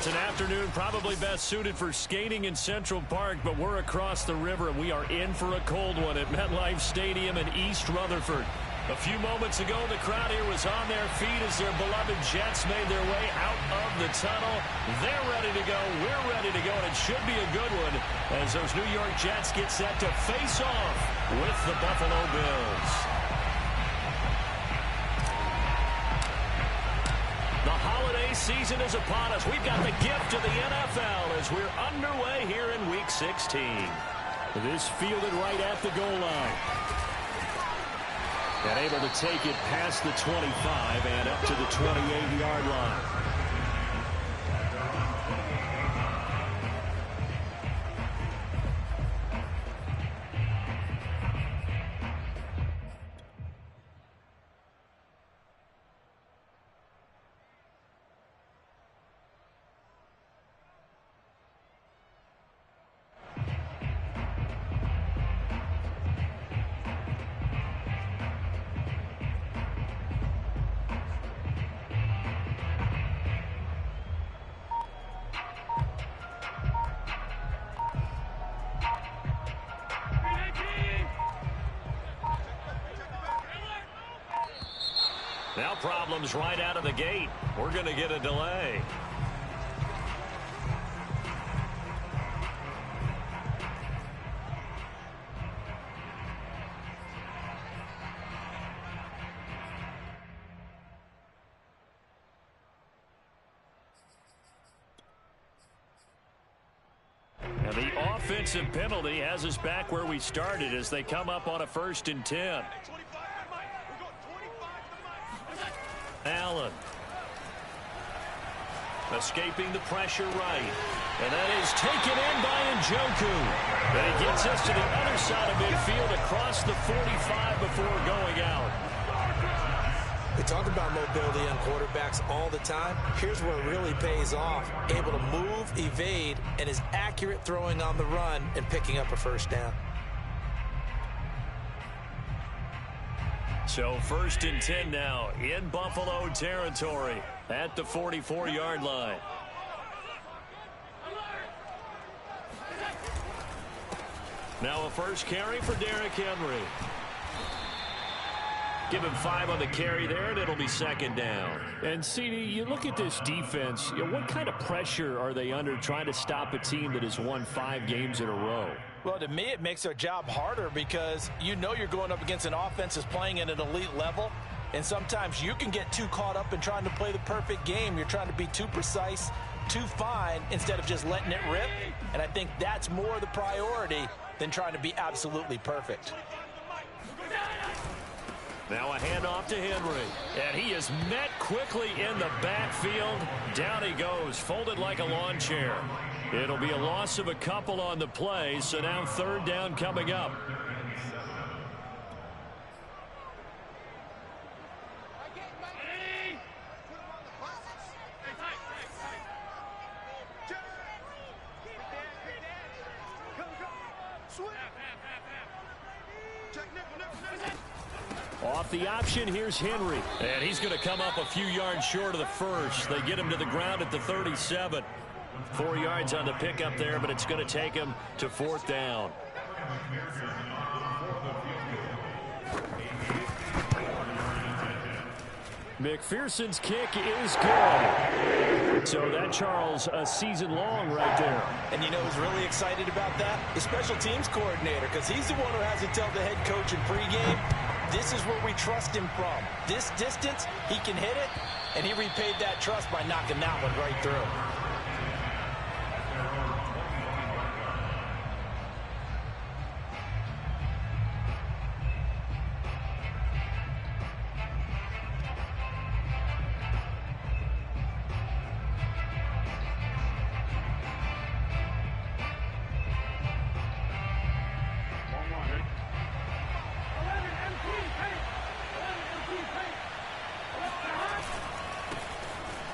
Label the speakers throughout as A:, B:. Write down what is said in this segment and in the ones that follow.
A: It's an afternoon probably best suited for skating in Central Park, but we're across the river, and we are in for a cold one at MetLife Stadium in East Rutherford. A few moments ago, the crowd here was on their feet as their beloved Jets made their way out of the tunnel. They're ready to go. We're ready to go, and it should be a good one as those New York Jets get set to face off with the Buffalo Bills. The holiday season is upon us. We've got the gift of the NFL as we're underway here in Week 16. This fielded right at the goal line. And able to take it past the 25 and up to the 28-yard line. Now problems right out of the gate. We're going to get a delay. Now the offensive penalty has us back where we started as they come up on a 1st and 10. Allen. Escaping the pressure right. And that is taken in by Njoku. And it gets us to the other side of midfield across the 45 before going out.
B: We talk about mobility on quarterbacks all the time. Here's where it really pays off. Able to move, evade, and is accurate throwing on the run and picking up a 1st down.
A: So 1st and 10 now in Buffalo territory at the 44-yard line. Now a first carry for Derrick Henry. Give him 5 on the carry there, and it'll be 2nd down. And, CD, you look at this defense, what kind of pressure are they under trying to stop a team that has won 5 games in a row?
C: Well, to me, it makes their job harder because you know you're going up against an offense that's playing at an elite level, and sometimes you can get too caught up in trying to play the perfect game. You're trying to be too precise, too fine, instead of just letting it rip, and I think that's more the priority than trying to be absolutely perfect.
A: Now a handoff to Henry. And he is met quickly in the backfield. Down he goes, folded like a lawn chair. It'll be a loss of a couple on the play, so now 3rd down coming up. Off the option, here's Henry. And he's going to come up a few yards short of the first. They get him to the ground at the 37. 4 yards on the pickup there, but it's going to take him to 4th down. McPherson's kick is good. So that, Charles, a season long right there.
C: And you know who's really excited about that? The special teams coordinator, because he's the one who has to tell the head coach in pregame, this is where we trust him from. This distance, he can hit it, and he repaid that trust by knocking that one right through.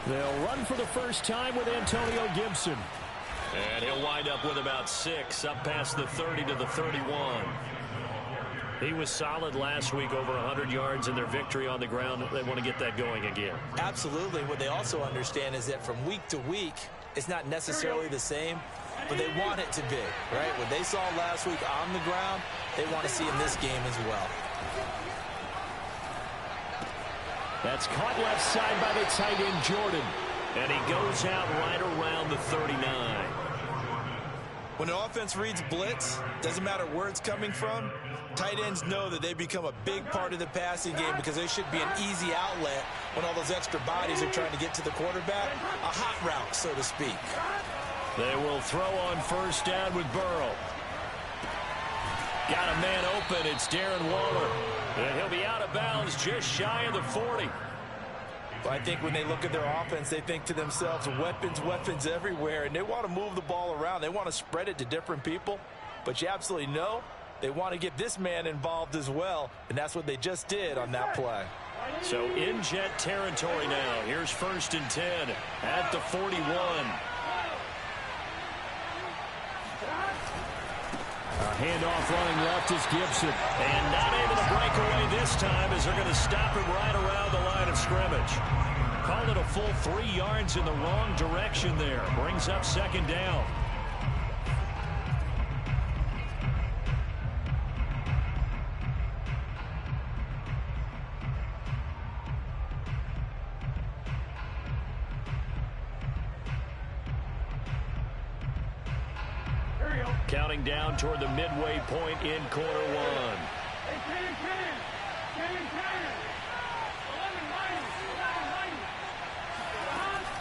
A: They'll run for the first time with Antonio Gibson. And he'll wind up with about 6, up past the 30 to the 31. He was solid last week, over 100 yards in their victory on the ground. They want to get that going again.
B: Absolutely. What they also understand is that from week to week, It's not necessarily the same, but they want it to be, right? What they saw last week on the ground, they want to see in this game as well.
A: That's caught left side by the tight end, Jordan. And he goes out right around the 39.
B: When the offense reads blitz, doesn't matter where it's coming from, tight ends know that they become a big part of the passing game because they should be an easy outlet when all those extra bodies are trying to get to the quarterback. A hot route, so to speak.
A: They will throw on first down with Burrow. Got a man open. It's Darren Waller. And he'll be out of bounds just shy of the 40.
C: Well, I think when they look at their offense, they think to themselves, weapons everywhere, and they want to move the ball around. They want to spread it to different people, but you absolutely know they want to get this man involved as well, and that's what they just did on that play.
A: So in jet territory now. Here's 1st and 10 at the 41. Handoff running left is Gibson. And not able to break away this time as they're going to stop him right around the line of scrimmage. Called it a full 3 yards in the wrong direction there. Brings up 2nd down. Counting down toward the midway point in quarter 1.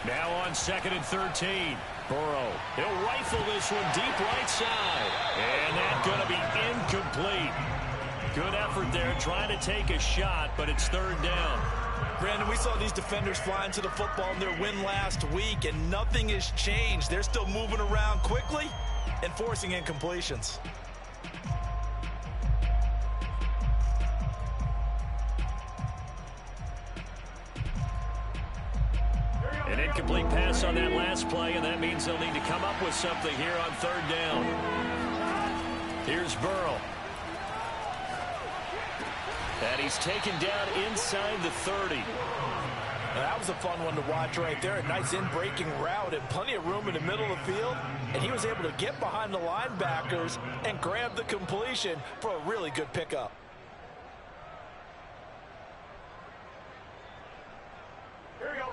A: Now on 2nd and 13. Burrow. He'll rifle this one deep right side. And that's going to be incomplete. Good effort there trying to take a shot, but it's 3rd down.
C: Brandon, we saw these defenders flying to the football in their win last week, and nothing has changed. They're still moving around quickly and forcing incompletions.
A: An incomplete pass on that last play, and that means they'll need to come up with something here on 3rd down. Here's Burrow. And he's taken down inside the 30.
C: Now, that was a fun one to watch right there. A nice in-breaking route and plenty of room in the middle of the field. And he was able to get behind the linebackers and grab the completion for a really good pickup. Here we go.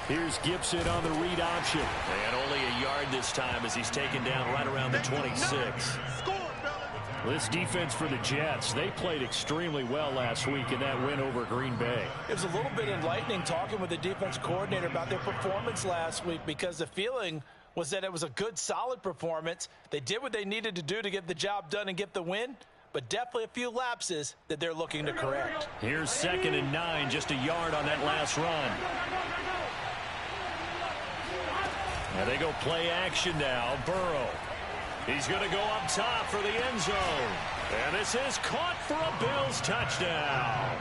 A: Here's Gibson on the read option. And only a yard this time as he's taken down right around the 26. This defense for the Jets, they played extremely well last week in that win over Green Bay.
C: It was a little bit enlightening talking with the defense coordinator about their performance last week because the feeling was that it was a good, solid performance. They did what they needed to do to get the job done and get the win, but definitely a few lapses that they're looking to correct.
A: Here's 2nd and 9, just a yard on that last run. Now they go play action now. Burrow. He's going to go up top for the end zone. And this is caught for a Bills touchdown.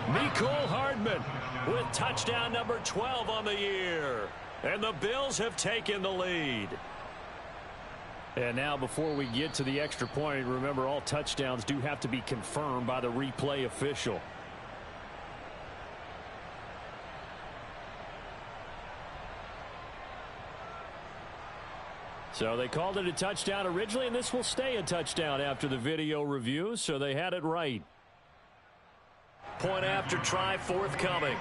A: Mecole Hardman with touchdown number 12 on the year. And the Bills have taken the lead. And now before we get to the extra point, remember all touchdowns do have to be confirmed by the replay official. So they called it a touchdown originally, and this will stay a touchdown after the video review, so they had it right. Point after try forthcoming.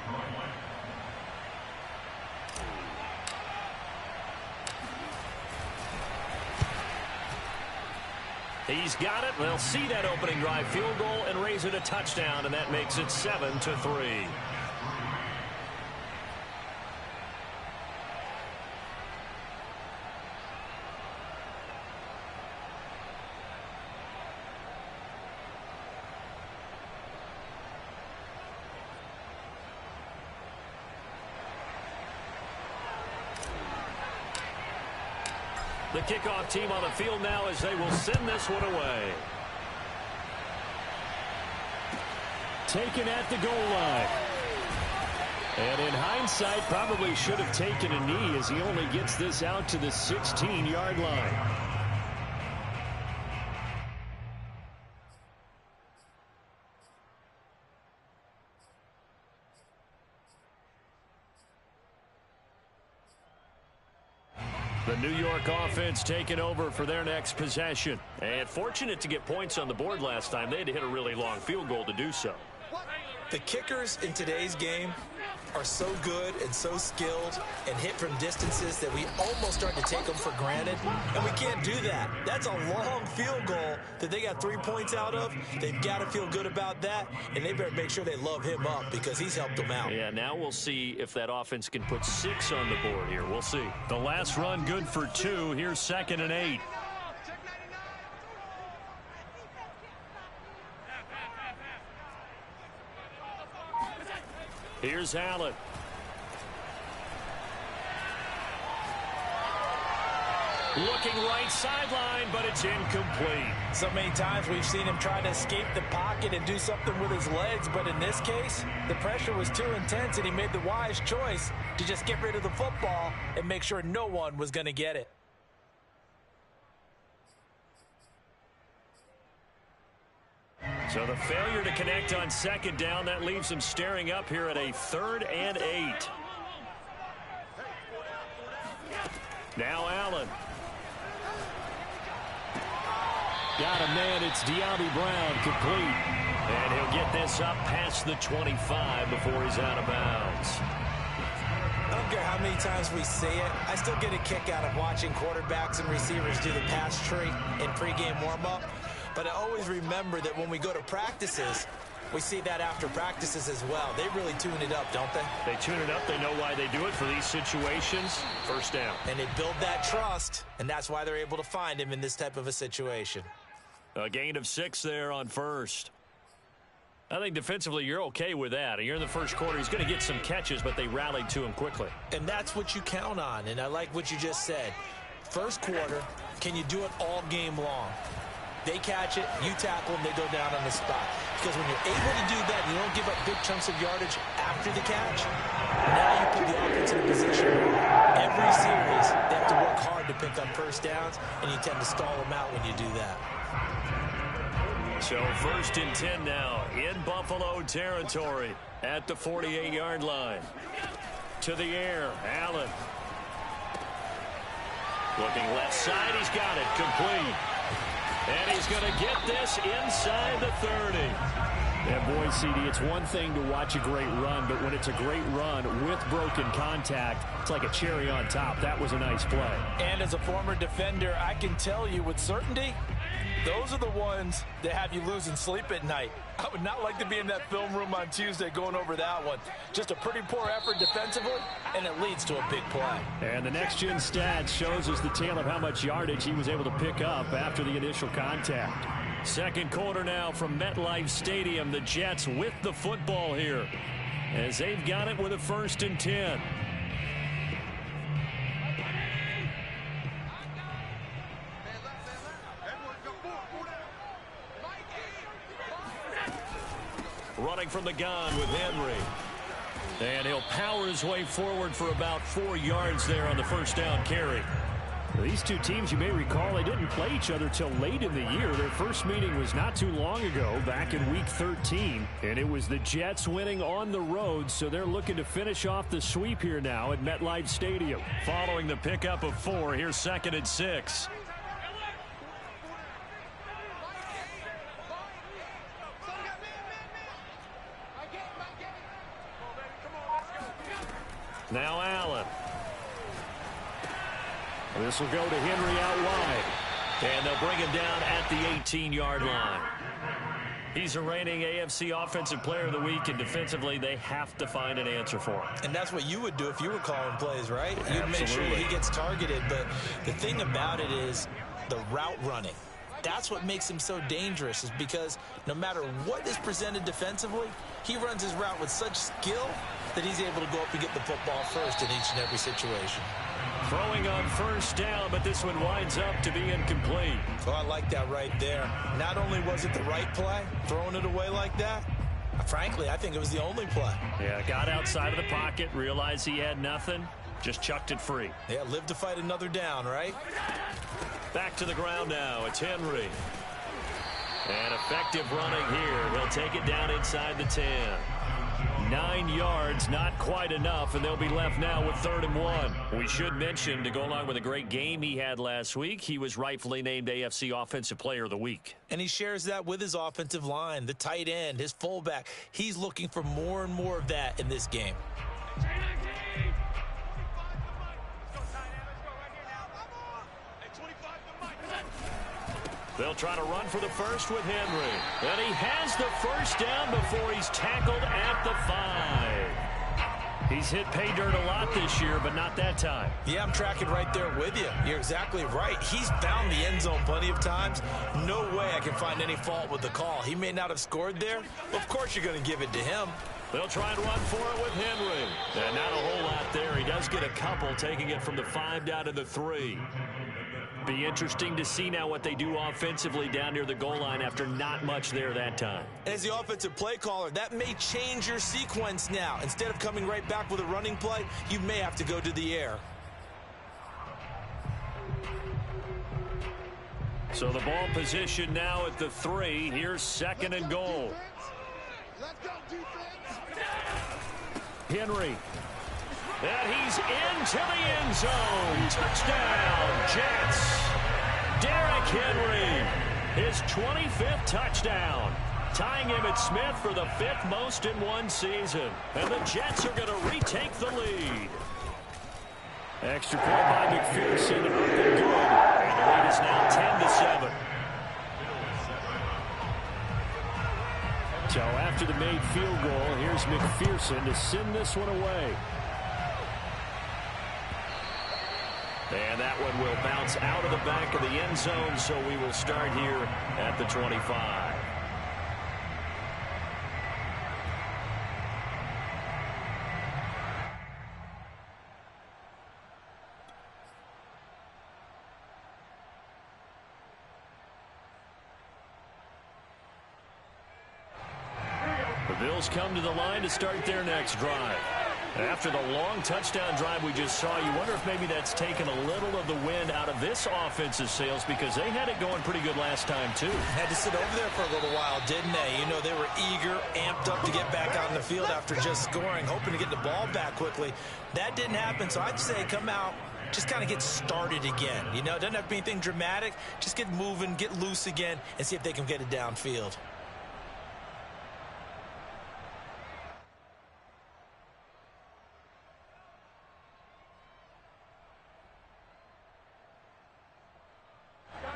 A: He's got it. They'll see that opening drive field goal and raise it a touchdown, and that makes it 7-3. The kickoff team on the field now as they will send this one away. Taken at the goal line. And in hindsight, probably should have taken a knee as he only gets this out to the 16-yard line. The New York offense taking over for their next possession. And fortunate to get points on the board last time. They had to hit a really long field goal to do so.
B: The kickers in today's game are so good and so skilled and hit from distances that we almost start to take them for granted, and we can't do that. That's a long field goal that they got 3 points out of. They've got to feel good about that, and they better make sure they love him up because he's helped them out.
A: Yeah, now we'll see if that offense can put 6 on the board here. We'll see. The last run good for 2. Here's 2nd and 8. Here's Allen. Looking right sideline, but it's incomplete.
C: So many times we've seen him try to escape the pocket and do something with his legs, but in this case, the pressure was too intense, and he made the wise choice to just get rid of the football and make sure no one was going to get it.
A: So the failure to connect on 2nd down, that leaves him staring up here at a 3rd and 8. Now Allen. Got a man, it's De'Ami Brown, complete. And he'll get this up past the 25 before he's out of bounds.
B: I don't care how many times we say it, I still get a kick out of watching quarterbacks and receivers do the pass tree in pregame warm-up. But I always remember that when we go to practices, we see that after practices as well. They really tune it up, don't they?
A: They tune it up. They know why they do it for these situations. 1st down.
B: And they build that trust, and that's why they're able to find him in this type of a situation.
A: A gain of 6 there on 1st. I think defensively you're okay with that. You're in the 1st quarter. He's going to get some catches, but they rallied to him quickly.
B: And that's what you count on, and I like what you just said. 1st quarter, can you do it all game long? They catch it, you tackle them, they go down on the spot. Because when you're able to do that, you don't give up big chunks of yardage after the catch. Now you put the offense in a position where every series they have to work hard to pick up 1st downs, and you tend to stall them out when you do that.
A: So 1st and 10 now in Buffalo territory at the 48-yard line. To the air, Allen. Looking left side, he's got it, complete. And he's going to get this inside the 30. Yeah, boy, CD, it's one thing to watch a great run, but when it's a great run with broken contact, it's like a cherry on top. That was a nice play.
C: And as a former defender, I can tell you with certainty, those are the ones that have you losing sleep at night. I would not like to be in that film room on Tuesday going over that one. Just a pretty poor effort defensively, and it leads to a big play.
A: And the next-gen stats shows us the tale of how much yardage he was able to pick up after the initial contact. 2nd quarter now from MetLife Stadium. The Jets with the football here as they've got it with a 1st and 10. Running from the gun with Henry. And he'll power his way forward for about 4 yards there on the 1st down carry. These two teams, you may recall, they didn't play each other till late in the year. Their first meeting was not too long ago, back in Week 13. And it was the Jets winning on the road, so they're looking to finish off the sweep here now at MetLife Stadium. Following the pickup of 4, here's 2nd and 6. Now Allen. This will go to Henry out wide. And they'll bring him down at the 18-yard line. He's a reigning AFC Offensive Player of the Week, and defensively they have to find an answer for him.
B: And that's what you would do if you were calling plays, right? You'd make sure he gets targeted. But the thing about it is the route running. That's what makes him so dangerous, is because no matter what is presented defensively, he runs his route with such skill that he's able to go up and get the football first in each and every situation.
A: Throwing on 1st down, but this one winds up to be incomplete.
B: Oh, I like that right there. Not only was it the right play, throwing it away like that, Frankly, I think it was the only play.
A: Yeah, got outside of the pocket, realized he had nothing, just chucked it free.
B: Yeah, live to fight another down, right?
A: Back to the ground now. It's Henry. And effective running here. He'll take it down inside the 10. 9 yards, not quite enough, and they'll be left now with 3rd and 1. We should mention, to go along with a great game he had last week, he was rightfully named AFC Offensive Player of the Week.
B: And he shares that with his offensive line, the tight end, his fullback. He's looking for more and more of that in this game.
A: They'll try to run for the first with Henry. And he has the first down before he's tackled at the 5. He's hit pay dirt a lot this year, but not that time.
B: Yeah, I'm tracking right there with you. You're exactly right. He's found the end zone plenty of times. No way I can find any fault with the call. He may not have scored there. Of course you're going to give it to him.
A: They'll try and run for it with Henry. And not a whole lot there. He does get a couple, taking it from the 5 down to the 3. Be interesting to see now what they do offensively down near the goal line after not much there that time.
B: As the offensive play caller, that may change your sequence now. Instead of coming right back with a running play, you may have to go to the air.
A: So the ball position now at the 3. Here's 2nd and goal. Henry. And he's into the end zone. Touchdown, Jets. Derrick Henry, his 25th touchdown, tying him at Smith for the 5th most in one season. And the Jets are going to retake the lead. Extra point by McPherson, and up and good. And the lead is now 10-7. So after the made field goal, here's McPherson to send this one away. And that one will bounce out of the back of the end zone, so we will start here at the 25. The Bills come to the line to start their next drive. After the long touchdown drive we just saw, you wonder if maybe that's taken a little of the wind out of this offense's sails, because they had it going pretty good last time, too.
B: Had to sit over there for a little while, didn't they? You know, they were eager, amped up to get back out in the field after just scoring, hoping to get the ball back quickly. That didn't happen, so I'd say come out, just kind of get started again. You know, it doesn't have to be anything dramatic. Just get moving, get loose again, and see if they can get it downfield.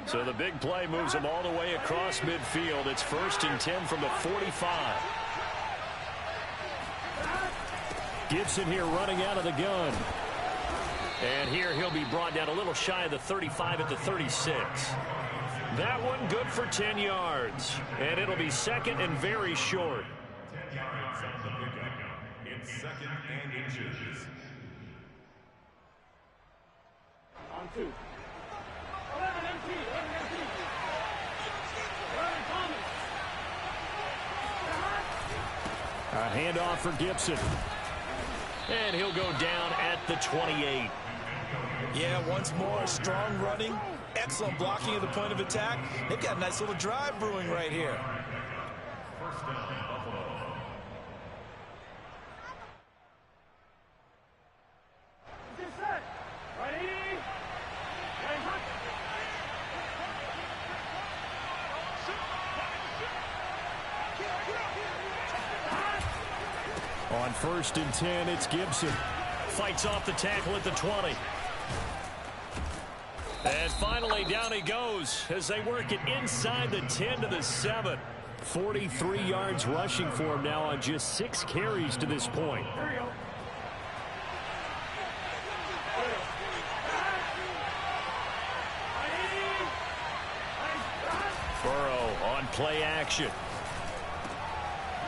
B: So the big play moves them all the way across midfield. It's 1st and 10 from the 45. Gibson here running out of the gun. And here he'll be brought down a little shy of the 35 at the 36. That one good for 10 yards. And it'll be 2nd and very short.
D: 10 yards on the pickup. It's 2nd and inches.
E: On 2.
A: A handoff for Gibson. And he'll go down at the 28.
B: Yeah, once more, strong running, excellent blocking at the point of attack. They've got a nice little drive brewing right here.
D: First down, Buffalo.
A: On 1st and 10, it's Gibson. Fights off the tackle at the 20. And finally, down he goes as they work it inside the 10 to the 7. 43 yards rushing for him now on just 6 carries to this point. Burrow on play action.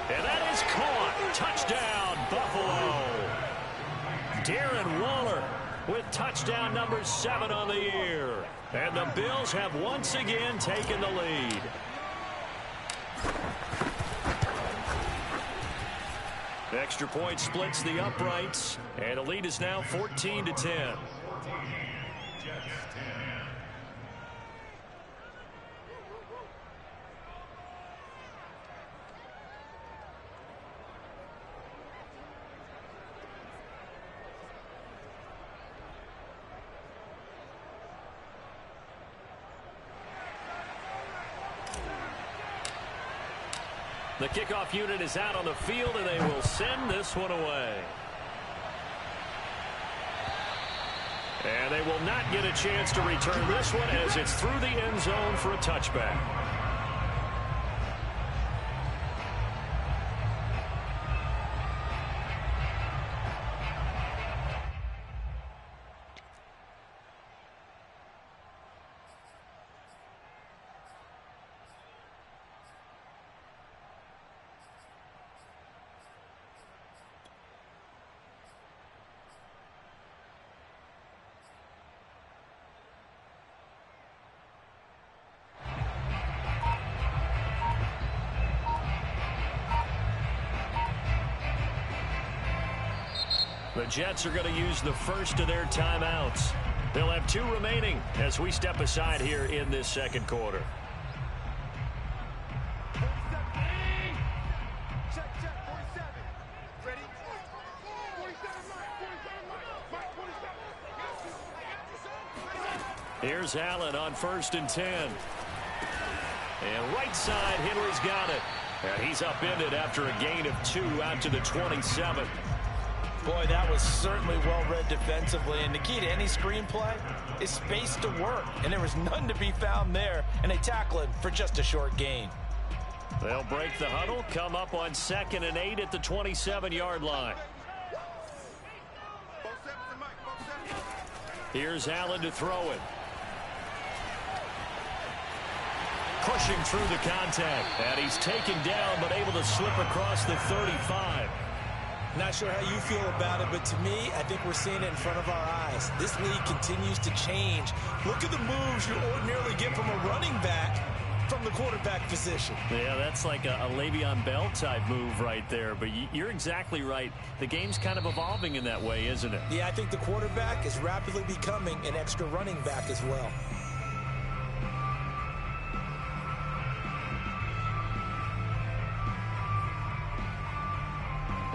A: And that is caught. Touchdown, Buffalo. Darren Waller with touchdown number 7 on the year. And the Bills have once again taken the lead. Extra point splits the uprights, and the lead is now 14-10. The kickoff unit is out on the field, and they will send this one away. And they will not get a chance to return this one as it's through the end zone for a touchback. The Jets are going to use the first of their timeouts. They'll have 2 remaining as we step aside here in this second quarter. Here's Allen on 1st and 10. And right side, Henry's got it. And he's upended after a gain of 2 out to the 27.
C: Boy, that was certainly well-read defensively, and the key to any screenplay is space to work, and there was none to be found there, and they tackle him for just a short gain.
A: They'll break the huddle, come up on 2nd and 8 at the 27-yard line. Here's Allen to throw it. Pushing through the contact, and he's taken down but able to slip across the 35.
B: Not sure how you feel about it, but to me, I think we're seeing it in front of our eyes. This league continues to change. Look at the moves you ordinarily get from a running back from the quarterback position.
A: Yeah, that's like a Le'Veon Bell type move right there, but you're exactly right. The game's kind of evolving in that way, isn't it?
B: Yeah, I think the quarterback is rapidly becoming an extra running back as well.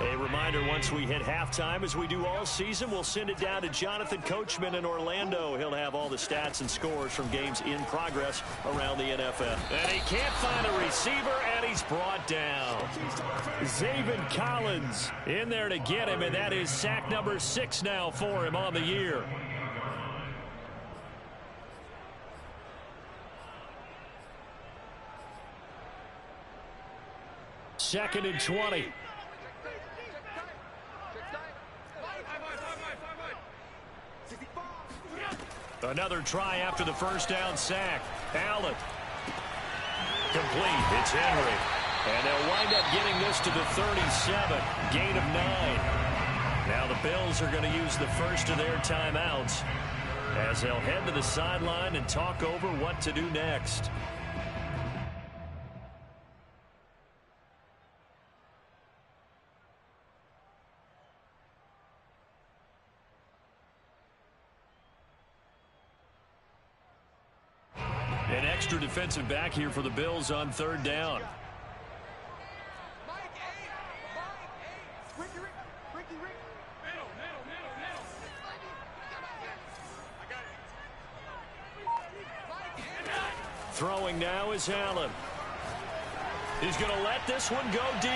A: A reminder, once we hit halftime, as we do all season, we'll send it down to Jonathan Coachman in Orlando. He'll have all the stats and scores from games in progress around the NFL. And he can't find a receiver, and he's brought down. Zaven Collins in there to get him, and that is sack number 6 now for him on the year. Second and 20. Another try after the first down sack. Allen. Complete. It's Henry. And they'll wind up getting this to the 37. Gain of 9. Now the Bills are going to use the first of their timeouts as they'll head to the sideline and talk over what to do next. An extra defensive back here for the Bills on 3rd down. Throwing now is Allen. He's going to let this one go deep.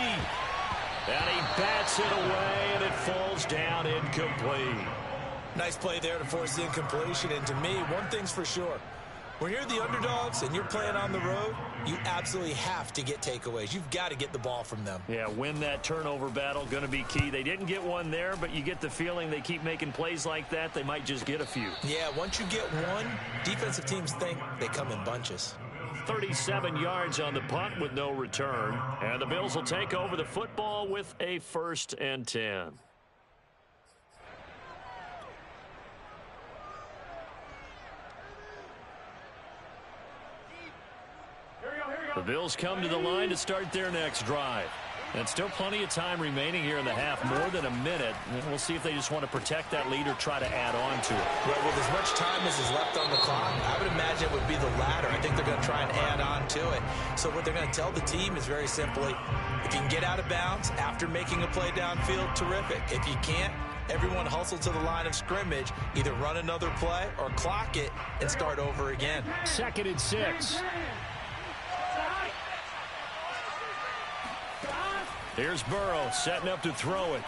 A: And he bats it away, and it falls down incomplete.
B: Nice play there to force the incompletion. And to me, one thing's for sure. When you're the underdogs and you're playing on the road, you absolutely have to get takeaways. You've got to get the ball from them.
A: Yeah, win that turnover battle, going to be key. They didn't get one there, but you get the feeling they keep making plays like that, they might just get a few.
B: Yeah, once you get one, defensive teams think they come in bunches.
A: 37 yards on the punt with no return. And the Bills will take over the football with a 1st and 10. The Bills come to the line to start their next drive. And still plenty of time remaining here in the half, more than a minute. And we'll see if they just want to protect that lead or try to add on to it.
B: Right, with as much time as is left on the clock, I would imagine it would be the latter. I think they're going to try and add on to it. So what they're going to tell the team is very simply, if you can get out of bounds after making a play downfield, terrific. If you can't, everyone hustle to the line of scrimmage, either run another play or clock it and start over again.
A: 2nd and 6. Here's Burrow setting up to throw it.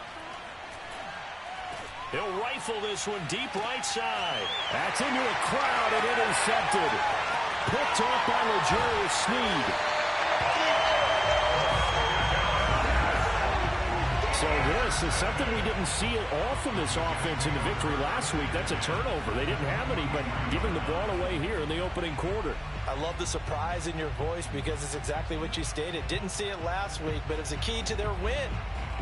A: He'll rifle this one deep right side. That's into a crowd and intercepted. Picked off by L'Jarius Sneed. So this is something we didn't see it all from this offense in the victory last week. That's a turnover. They didn't have any, but giving the ball away here in the opening quarter.
C: I love the surprise in your voice because it's exactly what you stated. Didn't see it last week, but it's a key to their win.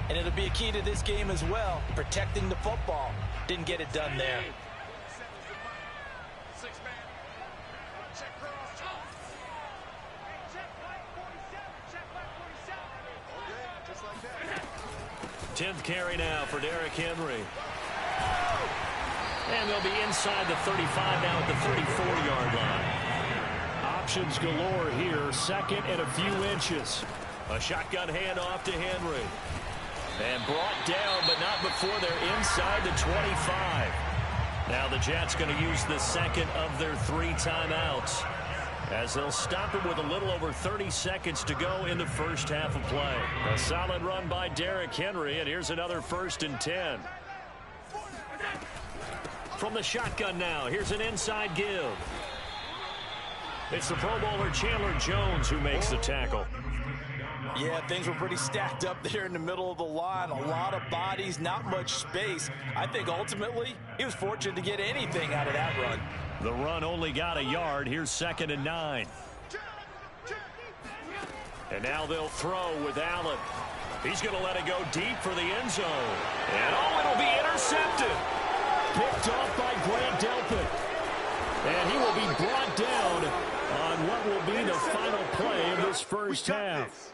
C: And it'll be a key to this game as well, protecting the football. Didn't get it done there.
A: Tenth carry now for Derrick Henry. And they'll be inside the 35 now at the 34-yard line. Options galore here. 2nd and a few inches. A shotgun handoff to Henry. And brought down, but not before they're inside the 25. Now the Jets going to use the 2nd of their 3 timeouts, as they'll stop it with a little over 30 seconds to go in the first half of play. A solid run by Derrick Henry, and here's another 1st and 10. From the shotgun now, here's an inside give. It's the Pro Bowler Chandler Jones who makes the tackle.
C: Yeah, things were pretty stacked up there in the middle of the line. A lot of bodies, not much space. I think ultimately he was fortunate to get anything out of that run.
A: The run only got a yard. Here's 2nd and 9. And now they'll throw with Allen. He's going to let it go deep for the end zone. And it'll be intercepted. Picked off by Grant Delpit. And he will be brought down on what will be the final play of this first half.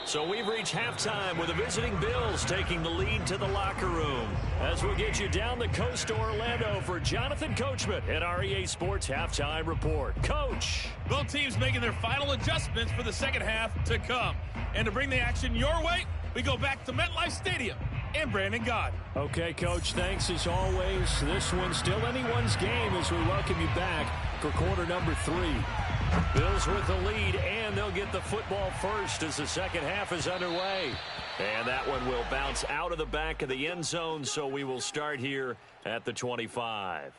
A: So we've reached halftime with the visiting Bills taking the lead to the locker room. As we'll get you down the coast to Orlando for Jonathan Coachman at our EA Sports Halftime Report. Coach.
F: Both teams making their final adjustments for the second half to come. And to bring the action your way, we go back to MetLife Stadium and Brandon Gaud.
A: Okay, Coach, thanks as always. This one's still anyone's game as we welcome you back for quarter number 3. Bills with the lead, and they'll get the football first as the second half is underway. And that one will bounce out of the back of the end zone, so we will start here at the 25.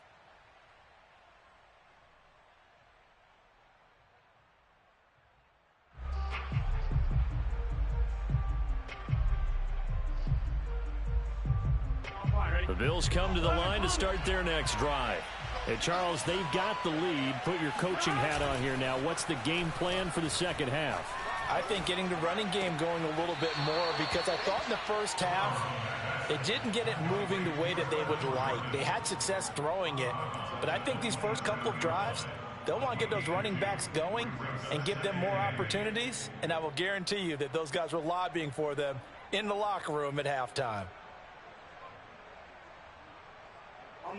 A: The Bills come to the line to start their next drive. Hey, Charles, they've got the lead. Put your coaching hat on here now. What's the game plan for the second half?
C: I think getting the running game going a little bit more, because I thought in the first half they didn't get it moving the way that they would like. They had success throwing it, but I think these first couple of drives, they'll want to get those running backs going and give them more opportunities, and I will guarantee you that those guys were lobbying for them in the locker room at halftime.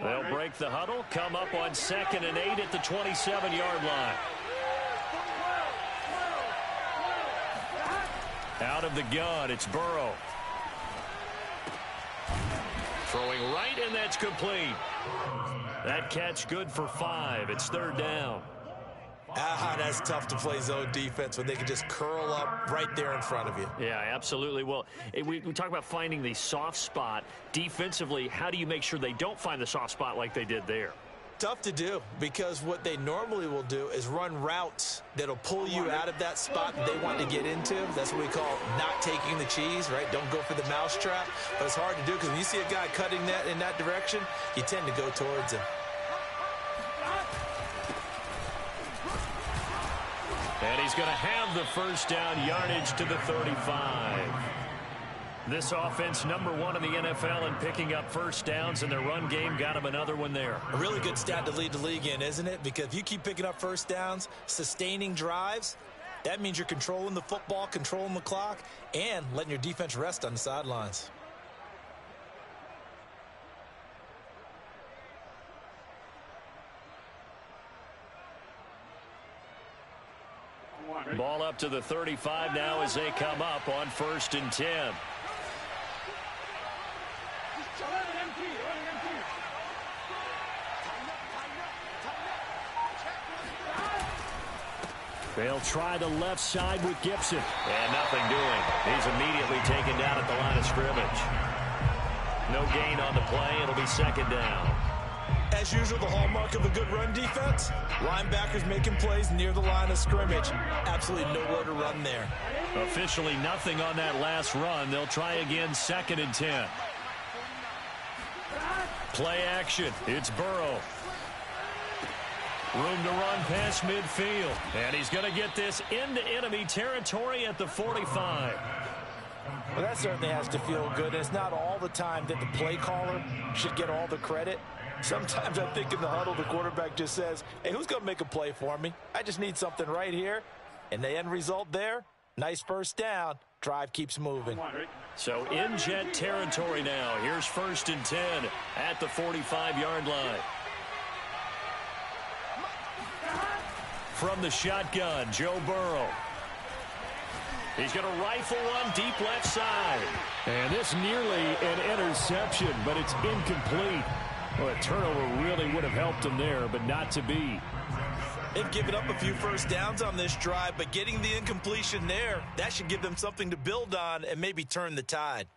A: They'll break the huddle, come up on 2nd and 8 at the 27-yard line. Out of the gun, it's Burrow. Throwing right, and that's complete. That catch good for 5. It's 3rd down.
B: That's tough to play zone defense when they can just curl up right there in front of you.
A: Yeah, absolutely. Well, we talk about finding the soft spot. Defensively, how do you make sure they don't find the soft spot like they did there?
B: Tough to do, because what they normally will do is run routes that'll pull you out of that spot that they want to get into. That's what we call not taking the cheese, right? Don't go for the mousetrap. But it's hard to do, because when you see a guy cutting that in that direction, you tend to go towards him.
A: And he's going to have the first down, yardage to the 35. This offense, number 1 in the NFL in picking up first downs, and their run game got him another one there.
B: A really good stat to lead the league in, isn't it? Because if you keep picking up first downs, sustaining drives, That means you're controlling the football, controlling the clock, and letting your defense rest on the sidelines.
A: Ball up to the 35 now as they come up on 1st and 10. They'll try the left side with Gibson. And nothing doing. He's immediately taken down at the line of scrimmage. No gain on the play. It'll be 2nd down.
B: As usual, the hallmark of a good run defense, linebackers making plays near the line of scrimmage. Absolutely nowhere to run there.
A: Officially nothing on that last run. They'll try again 2nd and 10. Play action. It's Burrow. Room to run past midfield. And he's going to get this into enemy territory at the 45.
C: Well, that certainly has to feel good. And it's not all the time that the play caller should get all the credit. Sometimes I think in the huddle, the quarterback just says, hey, who's going to make a play for me? I just need something right here. And the end result there, nice 1st down. Drive keeps moving.
A: So in jet territory now. Here's 1st and 10 at the 45-yard line. From the shotgun, Joe Burrow. He's going to rifle one deep left side. And this nearly an interception, but it's incomplete. Well, a turnover really would have helped him there, but not to be.
B: They've given up a few 1st downs on this drive, but getting the incompletion there, that should give them something to build on and maybe turn the tide.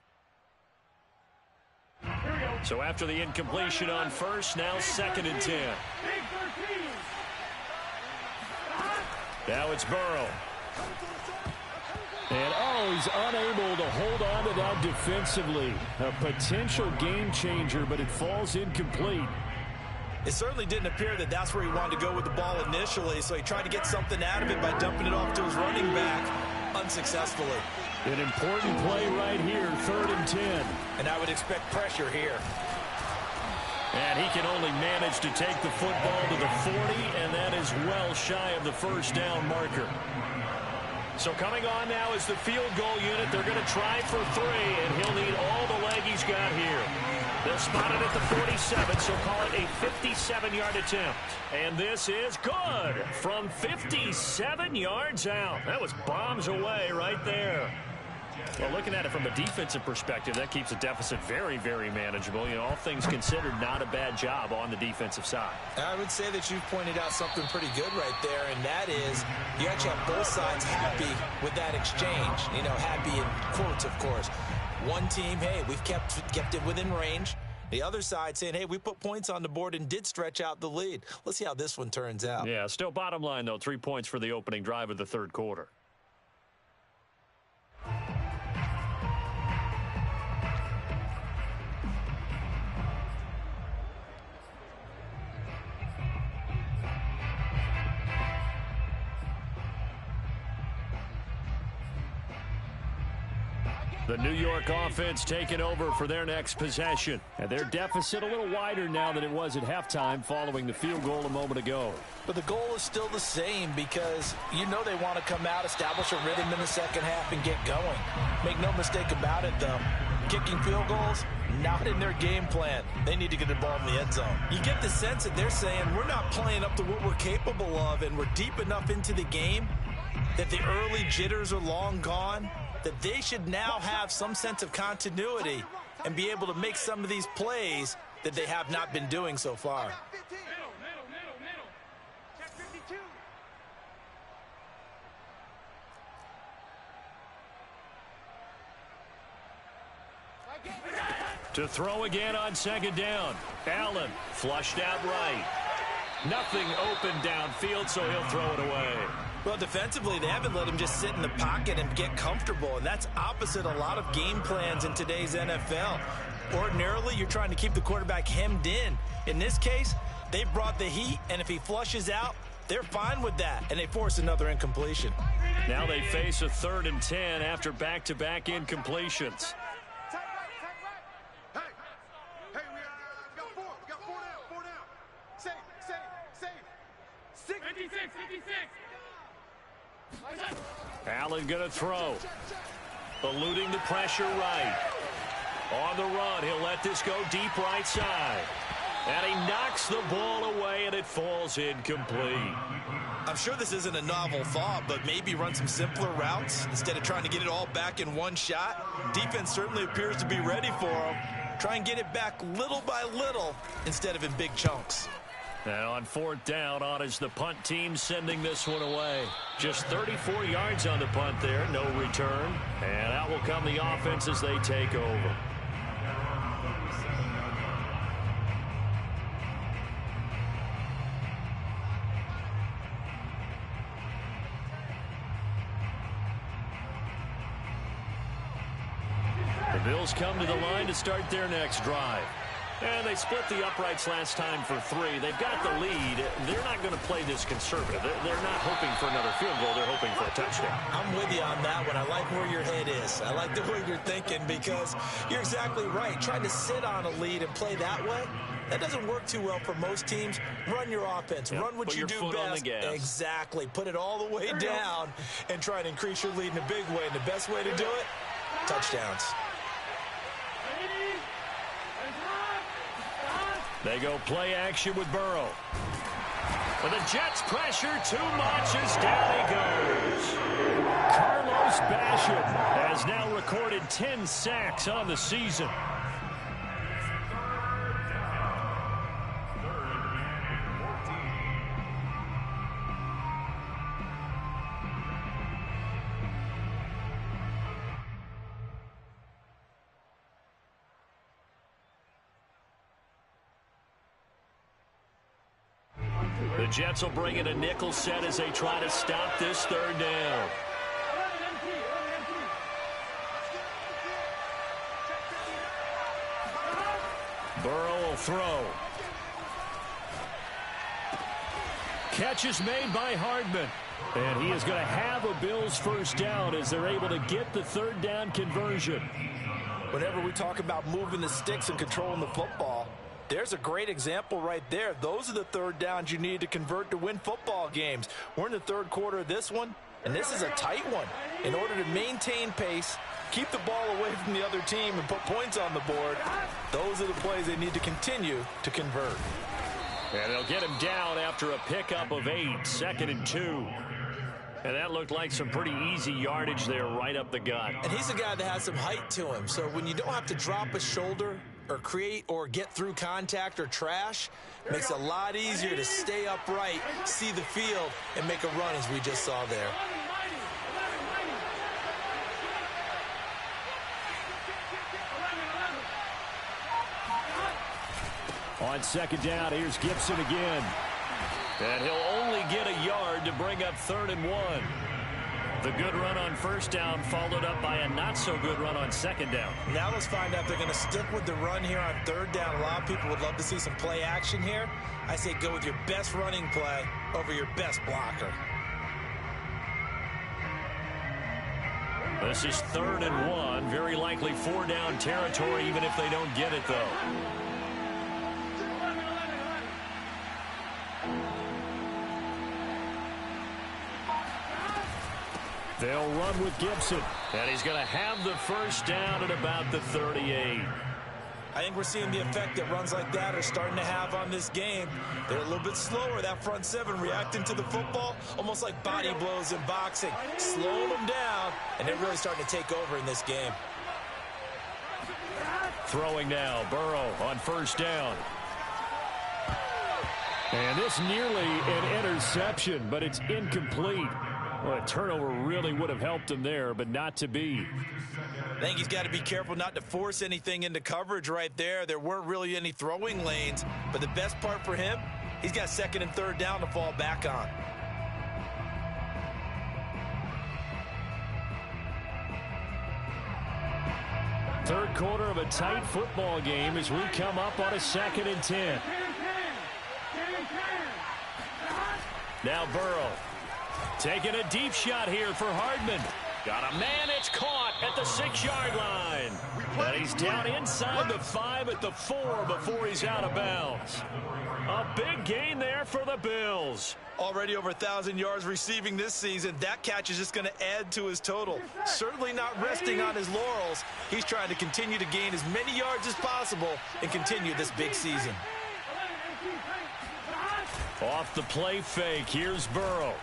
A: So after the incompletion on 1st, now 2nd and 10. Now it's Burrow. And, he's unable to hold on to that defensively. A potential game changer, but it falls incomplete.
B: It certainly didn't appear that that's where he wanted to go with the ball initially, so he tried to get something out of it by dumping it off to his running back unsuccessfully.
A: An important play right here, 3rd and 10.
B: And I would expect pressure here.
A: And he can only manage to take the football to the 40, and that is well shy of the 1st down marker. So coming on now is the field goal unit. They're going to try for 3, and he'll need all the leg he's got here. They'll spot it at the 47, so call it a 57-yard attempt. And this is good from 57 yards out. That was bombs away right there. Well, looking at it from a defensive perspective, that keeps the deficit very, very manageable. You know, all things considered, not a bad job on the defensive side.
B: I would say that you've pointed out something pretty good right there, and that is you actually have both sides happy with that exchange. You know, happy in quotes, of course. One team, hey, we've kept it within range. The other side saying, hey, we put points on the board and did stretch out the lead. Let's see how this one turns out.
A: Yeah, still bottom line, though, 3 points for the opening drive of the 3rd quarter. The New York offense taking over for their next possession. And their deficit a little wider now than it was at halftime following the field goal a moment ago.
C: But the goal is still the same because you know they want to come out, establish a rhythm in the 2nd half, and get going. Make no mistake about it, though. Kicking field goals, not in their game plan. They need to get the ball in the end zone.
B: You get the sense that they're saying we're not playing up to what we're capable of, and we're deep enough into the game that the early jitters are long gone, that they should now have some sense of continuity and be able to make some of these plays that they have not been doing so far.
A: To throw again on 2nd down. Allen flushed out right. Nothing open downfield, so he'll throw it away.
B: Well, defensively, they haven't let him just sit in the pocket and get comfortable, and that's opposite a lot of game plans in today's NFL. Ordinarily, you're trying to keep the quarterback hemmed in. In this case, they brought the heat, and if he flushes out, they're fine with that, and they force another incompletion.
A: Now they face a 3rd and 10 after back-to-back incompletions. Allen going to throw. Eluding the pressure right. On the run, he'll let this go deep right side. And he knocks the ball away, and it falls incomplete.
B: I'm sure this isn't a novel thought, but maybe run some simpler routes instead of trying to get it all back in one shot. Defense certainly appears to be ready for him. Try and get it back little by little instead of in big chunks.
A: And on fourth down, on is the punt team sending this one away. Just 34 yards on the punt there, no return. And out will come the offense as they take over. The Bills come to the line to start their next drive. And they split the uprights last time for 3. They've got the lead. They're not going to play this conservative. They're not hoping for another field goal. They're hoping for a touchdown.
B: I'm with you on that one. I like where your head is. I like the way you're thinking because you're exactly right. Trying to sit on a lead and play that way, that doesn't work too well for most teams. Run your offense.
A: Yep.
B: Run what you do best. Exactly. Put it all the way down and try and increase your lead in a big way. And the best way to do it, touchdowns.
A: They go play action with Burrow. But the Jets pressure too much as down he goes. Carlos Basham has now recorded 10 sacks on the season. The Jets will bring in a nickel set as they try to stop this third down. Burrow will throw. Catch is made by Hardman. And he is going to have a Bills first down as they're able to get the third down conversion.
C: Whenever we talk about moving the sticks and controlling the football, there's a great example right there. Those are the third downs you need to convert to win football games. We're in the third quarter of this one, and this is a tight one. In order to maintain pace, keep the ball away from the other team, and put points on the board, those are the plays they need to continue to convert.
A: And they'll get him down after a pickup of 8, 2nd and 2. And that looked like some pretty easy yardage there right up the gut.
B: And he's a guy that has some height to him, so when you don't have to drop a shoulder or create or get through contact or trash, makes it a lot easier to stay upright, see the field, and make a run as we just saw there.
A: On second down, here's Gibson again. And he'll only get a yard to bring up 3rd and 1. The good run on first down followed up by a not-so-good run on second down.
B: Now let's find out if they're going to stick with the run here on third down. A lot of people would love to see some play action here. I say go with your best running play over your best blocker.
A: This is 3rd and 1. Very likely 4-down territory, even if they don't get it, though. They'll run with Gibson. And he's going to have the first down at about the 38.
B: I think we're seeing the effect that runs like that are starting to have on this game. They're a little bit slower, that front seven, reacting to the football, almost like body blows in boxing. Slowing them down, and they're really starting to take over in this game.
A: Throwing now, Burrow on first down. And this nearly an interception, but it's incomplete. Well, a turnover really would have helped him there, but not to be.
B: I think he's got to be careful not to force anything into coverage right there. There weren't really any throwing lanes, but the best part for him, he's got 2nd and 3rd down to fall back on.
A: Third quarter of a tight football game as we come up on a 2nd and 10. Now Burrow taking a deep shot here for Hardman. Got a man, it's caught at the 6-yard line. And he's down inside the 5 at the 4 before he's out of bounds. A big gain there for the Bills.
C: Already over 1,000 yards receiving this season. That catch is just going to add to his total. Certainly not resting on his laurels. He's trying to continue to gain as many yards as possible and continue this big season.
A: Off the play fake, here's Burrow.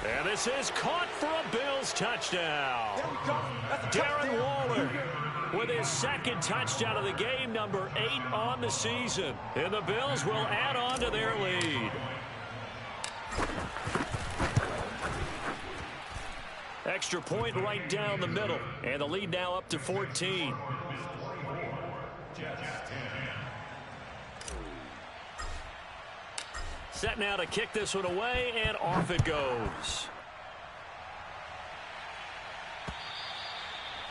A: And this is caught for a Bills touchdown. Darren Waller with his second touchdown of the game, number 8 on the season. And the Bills will add on to their lead. Extra point right down the middle. And the lead now up to 14. Set now to kick this one away, and off it goes.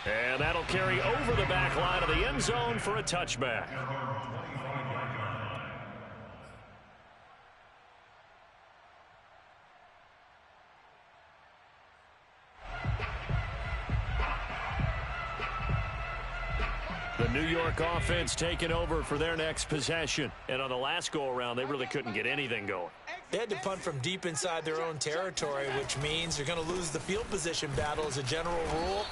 A: And that'll carry over the back line of the end zone for a touchback. The New York offense taking over for their next possession. And on the last go-around, they really couldn't get anything going.
B: They had to punt from deep inside their own territory, which means they're going to lose the field position battle as a general rule.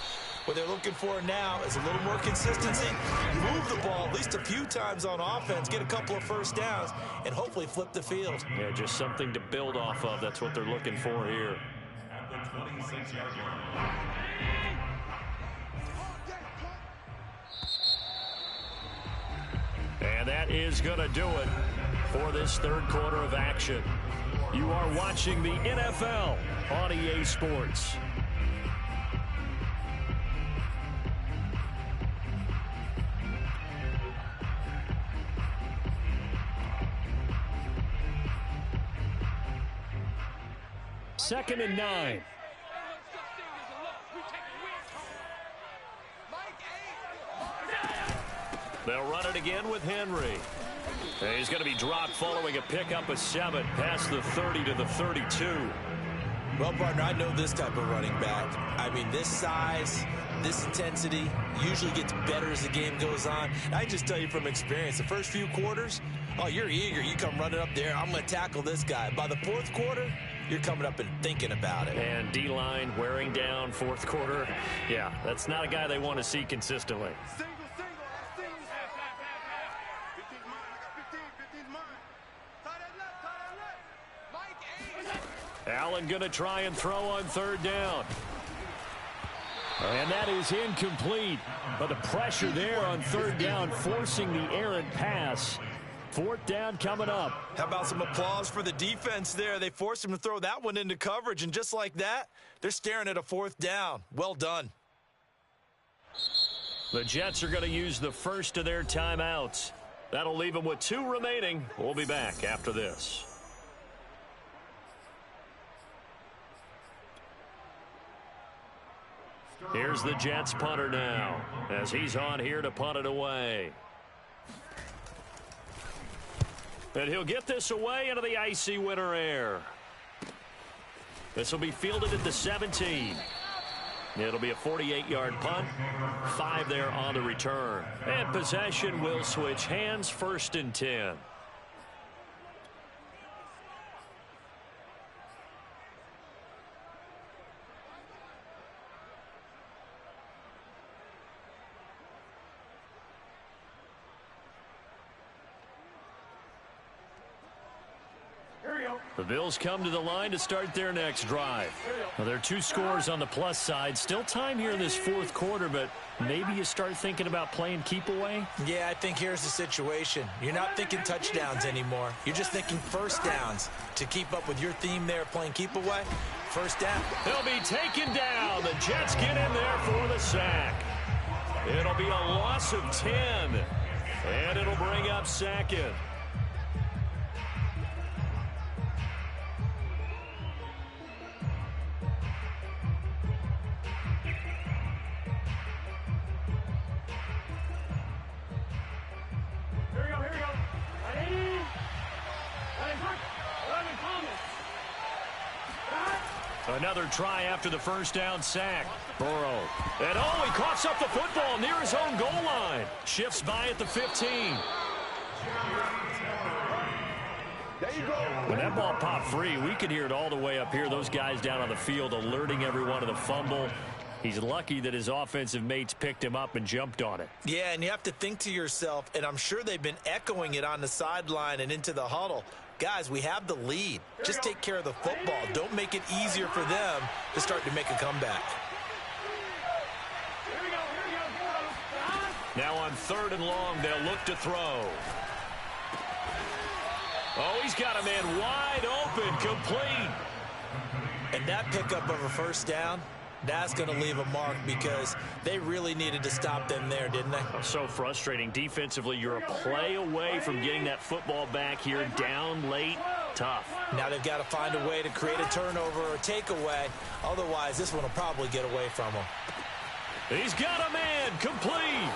B: What they're looking for now is a little more consistency, move the ball at least a few times on offense, get a couple of first downs, and hopefully flip the field.
A: Yeah, just something to build off of. That's what they're looking for here.
D: At the 26-yard line.
A: And that is going to do it for this third quarter of action. You are watching the NFL on EA Sports. Second and 9. They'll run it again with Henry. And he's going to be dropped following a pickup of 7 past the 30 to the 32.
B: Well, partner, I know this type of running back. I mean, this size, this intensity usually gets better as the game goes on. I just tell you from experience, the first few quarters, oh, you're eager. You come running up there, I'm going to tackle this guy. By the fourth quarter, you're coming up and thinking about it.
A: And D-line wearing down fourth quarter. Yeah, that's not a guy they want to see consistently. Allen going to try and throw on third down. And that is incomplete. But the pressure there on third down, forcing the errant pass. Fourth down coming up.
C: How about some applause for the defense there? They forced him to throw that one into coverage, and just like that, they're staring at a fourth down. Well done.
A: The Jets are going to use the first of their timeouts. That'll leave them with 2 remaining. We'll be back after this. Here's the Jets punter now, as he's on here to punt it away. And he'll get this away into the icy winter air. This will be fielded at the 17. It'll be a 48-yard punt. 5 there on the return. And possession will switch hands, 1st and 10. The Bills come to the line to start their next drive. Well, there are 2 scores on the plus side. Still time here in this fourth quarter, but maybe you start thinking about playing keep away?
B: Yeah, I think here's the situation. You're not thinking touchdowns anymore. You're just thinking first downs. To keep up with your theme there, playing keep away, first down.
A: He'll be taken down. The Jets get in there for the sack. It'll be a loss of 10, and it'll bring up 2nd. Another try after the first down sack. Burrow. And he coughs up the football near his own goal line. Shifts by at the 15. When that ball popped free, we could hear it all the way up here. Those guys down on the field alerting everyone of the fumble. He's lucky that his offensive mates picked him up and jumped on it.
B: Yeah, and you have to think to yourself, and I'm sure they've been echoing it on the sideline and into the huddle. Guys, we have the lead. Just take care of the football. Don't make it easier for them to start to make a comeback.
A: Now on 3rd and long, they'll look to throw. Oh, he's got a man wide open, complete.
B: And that pickup of a first down, that's going to leave a mark because they really needed to stop them there, didn't they?
A: So frustrating. Defensively, you're a play away from getting that football back here, down late. Tough.
B: Now they've got to find a way to create a turnover or takeaway. Otherwise, this one will probably get away from them.
A: He's got a man, complete.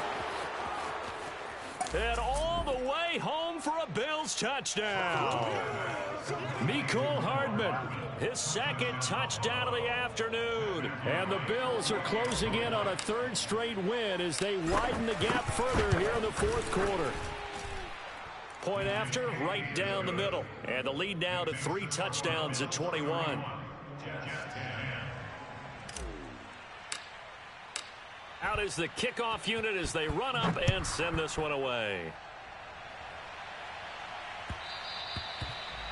A: And all the way home for a Bills touchdown. Mecole Hardman, his 2nd touchdown of the afternoon. And the Bills are closing in on a 3rd straight win as they widen the gap further here in the 4th quarter. Point after, right down the middle. And the lead now to 3 touchdowns at 21. Out is the kickoff unit as they run up and send this one away.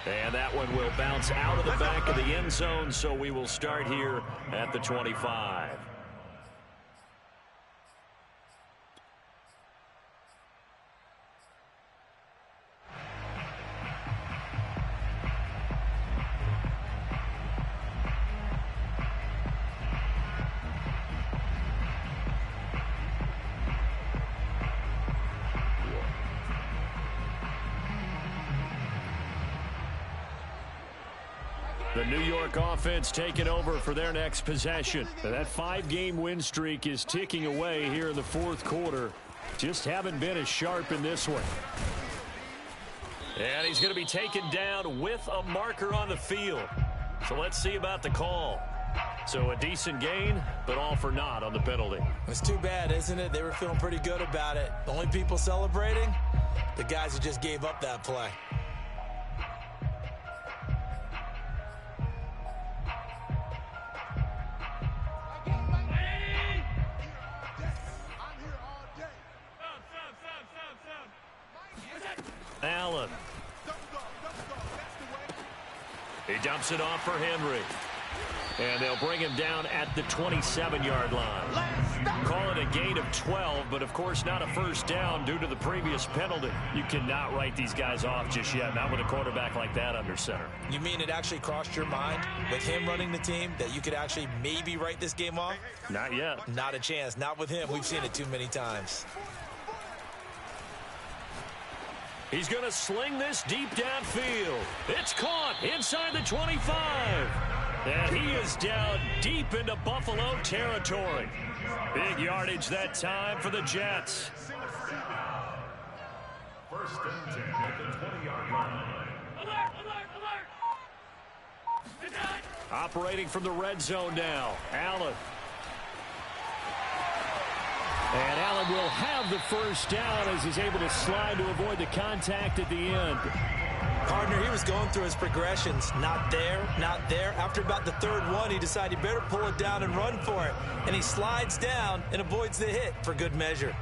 A: And that one will bounce out of the back of the end zone, so we will start here at the 25. The New York offense taking over for their next possession. That 5-game win streak is ticking away here in the 4th quarter. Just haven't been as sharp in this one. And he's going to be taken down with a marker on the field. So let's see about the call. So a decent gain, but all for naught on the penalty.
B: It's too bad, isn't it? They were feeling pretty good about it. The only people celebrating, the guys who just gave up that play.
A: Allen. He dumps it off for Henry. And they'll bring him down at the 27-yard line. Call it a gain of 12, but of course not a first down due to the previous penalty. You cannot write these guys off just yet, not with a quarterback like that under center.
B: You mean it actually crossed your mind with him running the team that you could actually maybe write this game off?
A: Not yet.
B: Not a chance. Not with him. We've seen it too many times.
A: He's going to sling this deep downfield. It's caught inside the 25. And he is down deep into Buffalo territory. Big yardage that time for the Jets.
D: First and 10 at the 20-yard line.
A: Operating from the red zone now. Allen. And Allen will have the first down as he's able to slide to avoid the contact at the end.
B: Partner, he was going through his progressions. Not there, not there. After about the 3rd one, he decided he better pull it down and run for it. And he slides down and avoids the hit for good measure.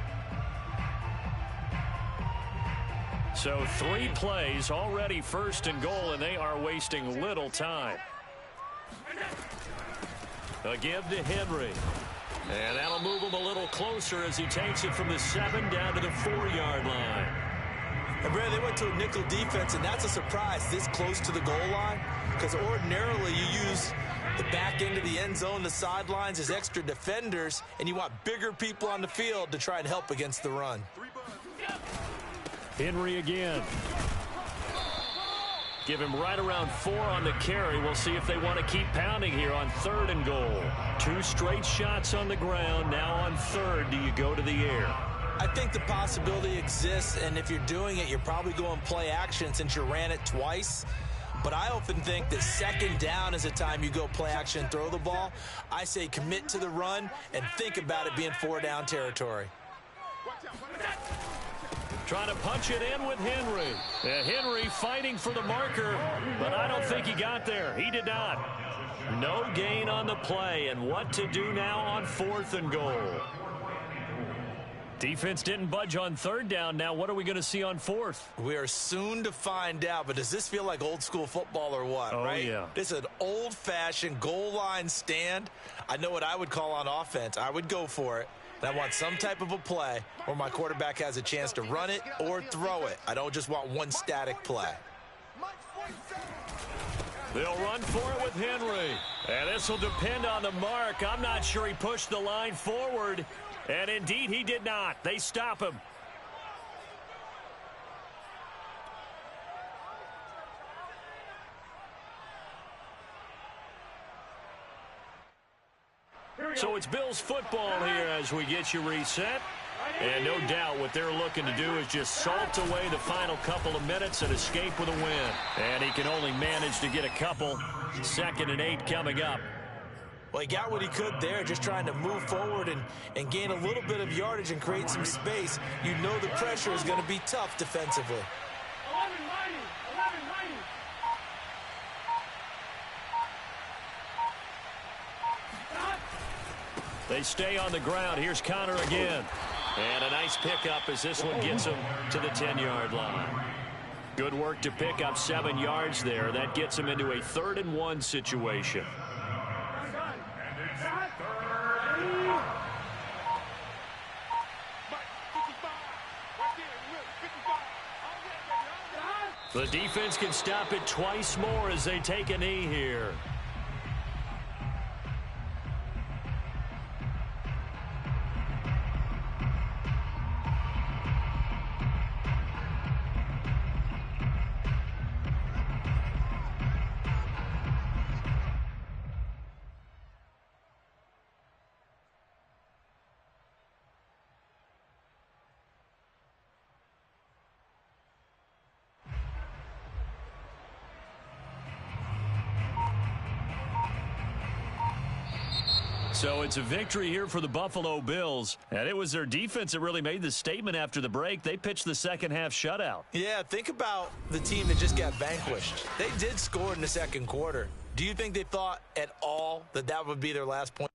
A: So 3 plays, already 1st and goal, and they are wasting little time. A give to Henry. And that'll move him a little closer as he takes it from the 7 down to the 4-yard line.
B: And Brad, they went to a nickel defense, and that's a surprise this close to the goal line, because ordinarily you use the back end of the end zone, the sidelines as extra defenders, and you want bigger people on the field to try and help against the run.
A: Henry again. Give him right around 4 on the carry. We'll see if they want to keep pounding here on 3rd and goal. 2 straight shots on the ground. Now on 3rd, do you go to the air?
B: I think the possibility exists, and if you're doing it, you're probably going play action since you ran it twice. But I often think that second down is a time you go play action, throw the ball. I say commit to the run and think about it being 4-down territory.
A: Trying to punch it in with Henry. Henry fighting for the marker, but I don't think he got there. He did not. No gain on the play, and what to do now on 4th and goal. Defense didn't budge on 3rd down. Now what are we going to see on 4th?
B: We are soon to find out, but does this feel like old school football or what, right?
A: Yeah.
B: This is an old-fashioned goal line stand. I know what I would call on offense. I would go for it. And I want some type of a play where my quarterback has a chance to run it or throw it. I don't just want one static play.
A: They'll run for it with Henry. And this will depend on the mark. I'm not sure he pushed the line forward. And indeed, he did not. They stop him. So it's Bills football here as we get you reset. And no doubt what they're looking to do is just salt away the final couple of minutes and escape with a win. And he can only manage to get a couple. 2nd and 8 coming up.
B: Well, he got what he could there, just trying to move forward and gain a little bit of yardage and create some space. You know the pressure is going to be tough defensively.
A: They stay on the ground. Here's Connor again. And a nice pickup as this one gets him to the 10-yard line. Good work to pick up 7 yards there. That gets him into a 3rd and 1 situation. The defense can stop it twice more as they take a knee here. So it's a victory here for the Buffalo Bills. And it was their defense that really made the statement after the break. They pitched the second half shutout.
B: Yeah, think about the team that just got vanquished. They did score in the second quarter. Do you think they thought at all that that would be their last point?